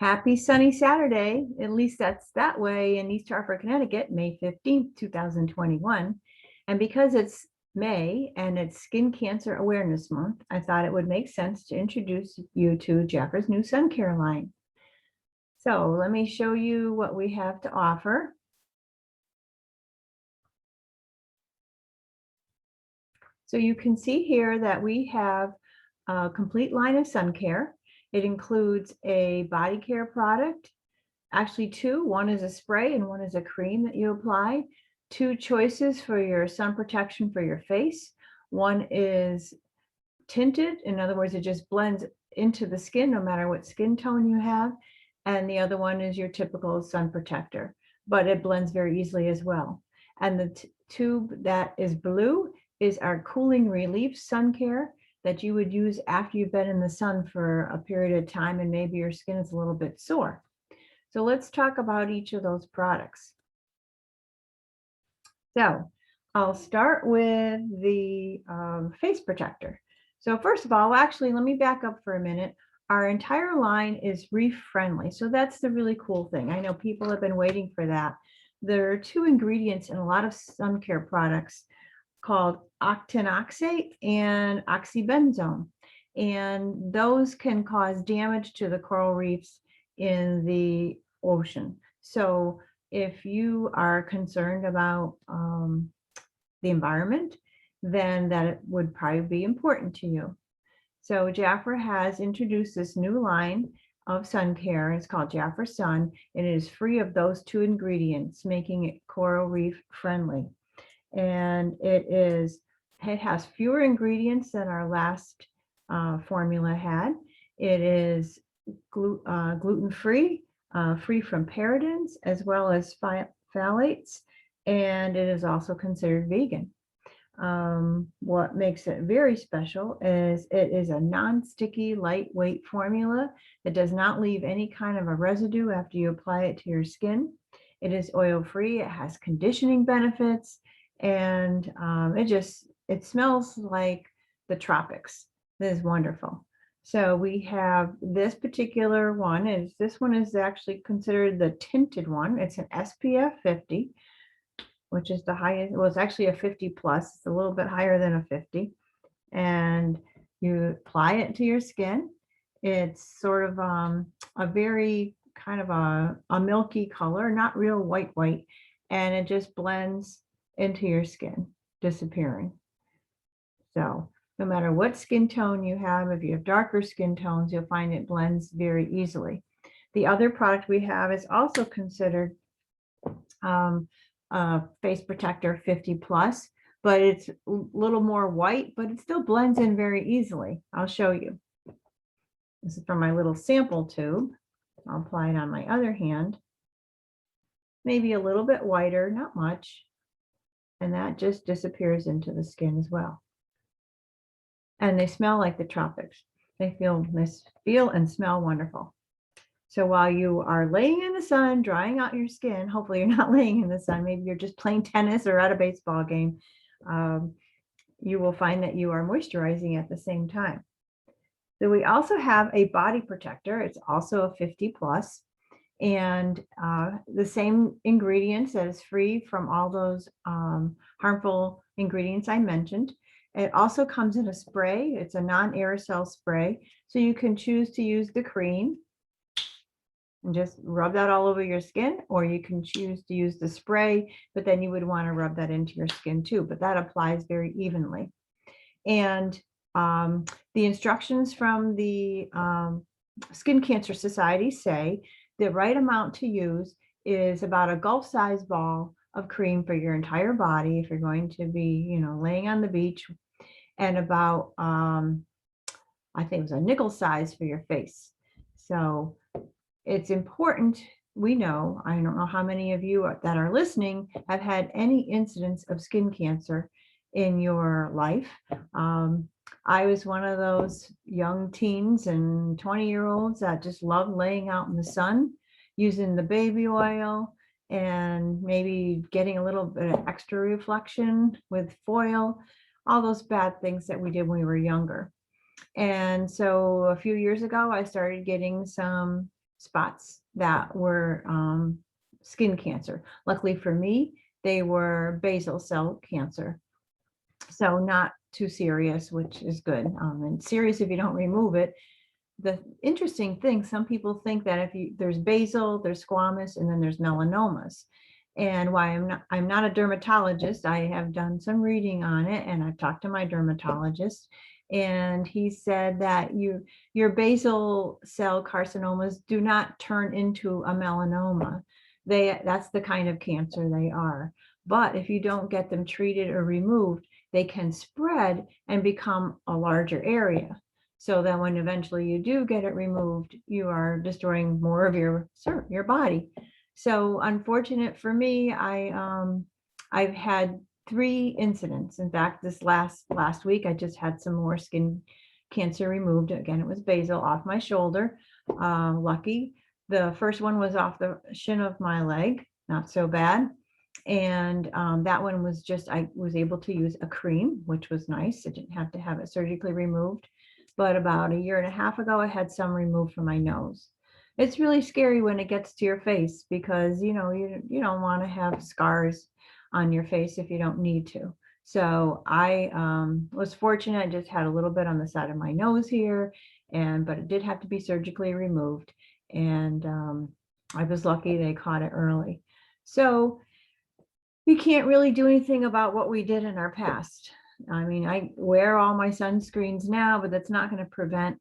Happy sunny Saturday. At least that's that way in East Hartford, Connecticut, May 15th, 2021. And because it's May and it's Skin Cancer Awareness Month, I thought it would make sense to introduce you to Jafra's new sun care line. So let me show you what we have to offer. So you can see here that we have a complete line of sun care. It includes a body care product, actually two. One is a spray and one is a cream that you apply. Two choices for your sun protection for your face. One is tinted, in other words, it just blends into the skin no matter what skin tone you have. And the other one is your typical sun protector, but it blends very easily as well. And the tube that is blue is our cooling relief sun care that you would use after you've been in the sun for a period of time and maybe your skin is a little bit sore. So let's talk about each of those products. So I'll start with the face protector. So first of all, actually, let me back up for a minute. Our entire line is reef friendly. So that's the really cool thing. I know people have been waiting for that. There are two ingredients in a lot of sun care products called octinoxate and oxybenzone. And those can cause damage to the coral reefs in the ocean. So if you are concerned about the environment, then that would probably be important to you. So Jafra has introduced this new line of sun care. It's called Jafra Sun, and it is free of those two ingredients, making it coral reef friendly. And it has fewer ingredients than our last formula had. It is gluten-free, free from parabens as well as phthalates, and it is also considered vegan. What makes it very special is it is a non-sticky, lightweight formula that does not leave any kind of a residue after you apply it to your skin. It is oil-free, it has conditioning benefits, and it smells like the tropics. This is wonderful. So we have this particular one, this one is actually considered the tinted one. It's an SPF 50, which is the highest. Well, it's actually a 50 plus. It's a little bit higher than a 50. And you apply it to your skin. It's sort of a very kind of a milky color, not real white, and it just blends into your skin, disappearing. So no matter what skin tone you have, if you have darker skin tones, you'll find it blends very easily. The other product we have is also considered face protector 50 plus, but it's a little more white, but it still blends in very easily. I'll show you. This is from my little sample tube. I'll apply it on my other hand. Maybe a little bit whiter, not much. And that just disappears into the skin as well. And they smell like the tropics. They feel and smell wonderful. So while you are laying in the sun, drying out your skin, hopefully you're not laying in the sun, maybe you're just playing tennis or at a baseball game, you will find that you are moisturizing at the same time. So we also have a body protector. It's also a 50 plus, and the same ingredients that is free from all those harmful ingredients I mentioned. It also comes in a spray. It's a non-aerosol spray. So you can choose to use the cream and just rub that all over your skin, or you can choose to use the spray, but then you would want to rub that into your skin too, but that applies very evenly. And the instructions from the Skin Cancer Society say the right amount to use is about a golf-sized ball of cream for your entire body if you're going to be, laying on the beach, and about, I think it was a nickel size for your face. So it's important. We know, I don't know how many of you that are listening have had any incidents of skin cancer in your life. I was one of those young teens and 20-year-olds that just loved laying out in the sun, using the baby oil and maybe getting a little bit of extra reflection with foil, all those bad things that we did when we were younger. And so a few years ago, I started getting some spots that were skin cancer. Luckily for me, they were basal cell cancer. So not too serious, which is good. And serious if you don't remove it. The interesting thing, some people think that there's basal, there's squamous, and then there's melanomas. And why I'm not a dermatologist. I have done some reading on it, and I've talked to my dermatologist, and he said that your basal cell carcinomas do not turn into a melanoma. That's the kind of cancer they are. But if you don't get them treated or removed, they can spread and become a larger area. So that when eventually you do get it removed, you are destroying more of your body. So unfortunate for me, I've had 3 incidents. In fact, this last week, I just had some more skin cancer removed. Again, it was basal off my shoulder. Lucky. The first one was off the shin of my leg, not so bad. And that one was just, I was able to use a cream, which was nice. I didn't have to have it surgically removed. But about a year and a half ago, I had some removed from my nose. It's really scary when it gets to your face because, you don't want to have scars on your face if you don't need to. So I was fortunate. I just had a little bit on the side of my nose here, but it did have to be surgically removed. And I was lucky they caught it early. So we can't really do anything about what we did in our past. I mean, I wear all my sunscreens now, but that's not going to prevent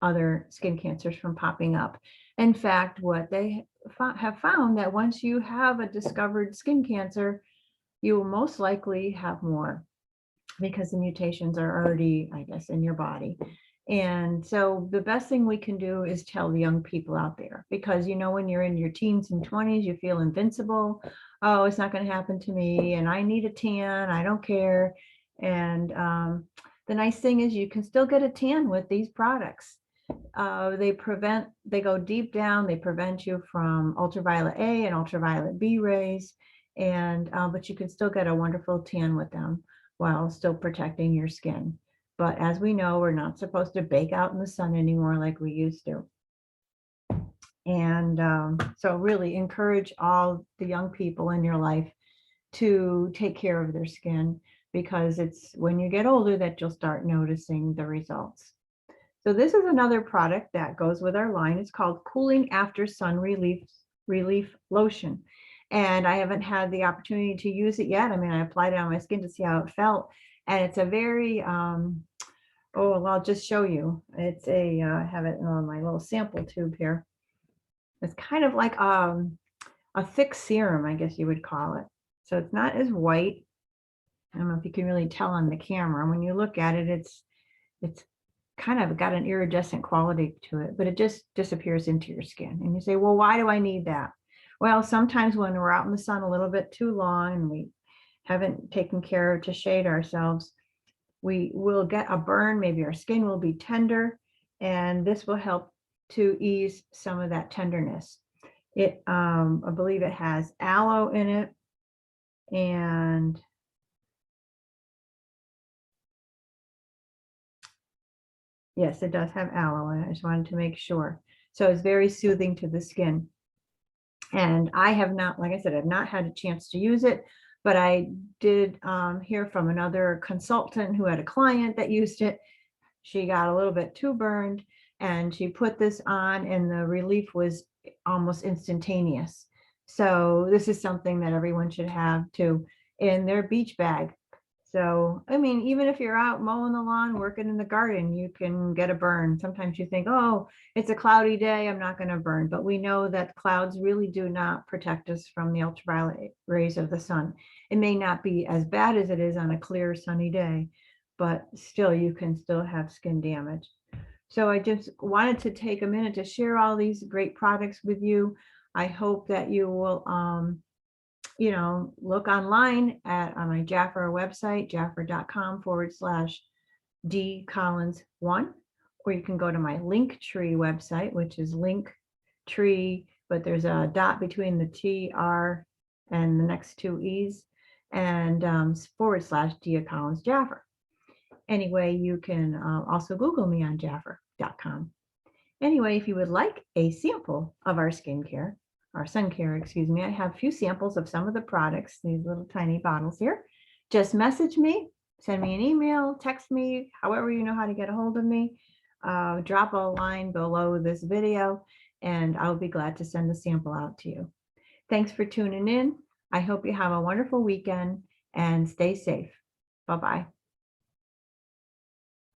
other skin cancers from popping up. In fact, what they have found that once you have a discovered skin cancer, you will most likely have more because the mutations are already, I guess, in your body. And so the best thing we can do is tell the young people out there, because when you're in your teens and 20s, you feel invincible. Oh, it's not going to happen to me, and I need a tan, I don't care. And the nice thing is you can still get a tan with these products. They go deep down, they prevent you from ultraviolet A and ultraviolet B rays, and but you can still get a wonderful tan with them while still protecting your skin. But as we know, we're not supposed to bake out in the sun anymore like we used to. And so really encourage all the young people in your life to take care of their skin, because it's when you get older that you'll start noticing the results. So this is another product that goes with our line. It's called Cooling After Sun Relief Lotion. And I haven't had the opportunity to use it yet. I mean, I applied it on my skin to see how it felt. And it's a very, well, I'll just show you. It's I have it on my little sample tube here. It's kind of like a thick serum, I guess you would call it. So it's not as white. I don't know if you can really tell on the camera. When you look at it, it's kind of got an iridescent quality to it, but it just disappears into your skin. And you say, well, why do I need that? Well, sometimes when we're out in the sun a little bit too long and we haven't taken care to shade ourselves, we will get a burn. Maybe our skin will be tender, and this will help to ease some of that tenderness. I believe it has aloe in it, and yes, it does have aloe in it. I just wanted to make sure. So it's very soothing to the skin. And I have not, like I said, I've not had a chance to use it, but I did hear from another consultant who had a client that used it. She got a little bit too burned, and she put this on, and the relief was almost instantaneous. So this is something that everyone should have too in their beach bag. So, I mean, even if you're out mowing the lawn, working in the garden, you can get a burn. Sometimes you think, oh, it's a cloudy day, I'm not going to burn. But we know that clouds really do not protect us from the ultraviolet rays of the sun. It may not be as bad as it is on a clear, sunny day, but still, you can still have skin damage. So I just wanted to take a minute to share all these great products with you. I hope that you will look online on my Jaffer website, jaffer.com/dcollins1, or you can go to my Linktree website, which is Linktree, but there's a dot between the TR and the next 2 E's, and /Dia Collins Jaffer. Anyway, you can also Google me on jaffer.com. Anyway, if you would like a sample of our sun care, excuse me, I have a few samples of some of the products, these little tiny bottles here. Just message me, send me an email, text me, however you know how to get a hold of me. Drop a line below this video, and I'll be glad to send the sample out to you. Thanks for tuning in. I hope you have a wonderful weekend and stay safe. Bye-bye.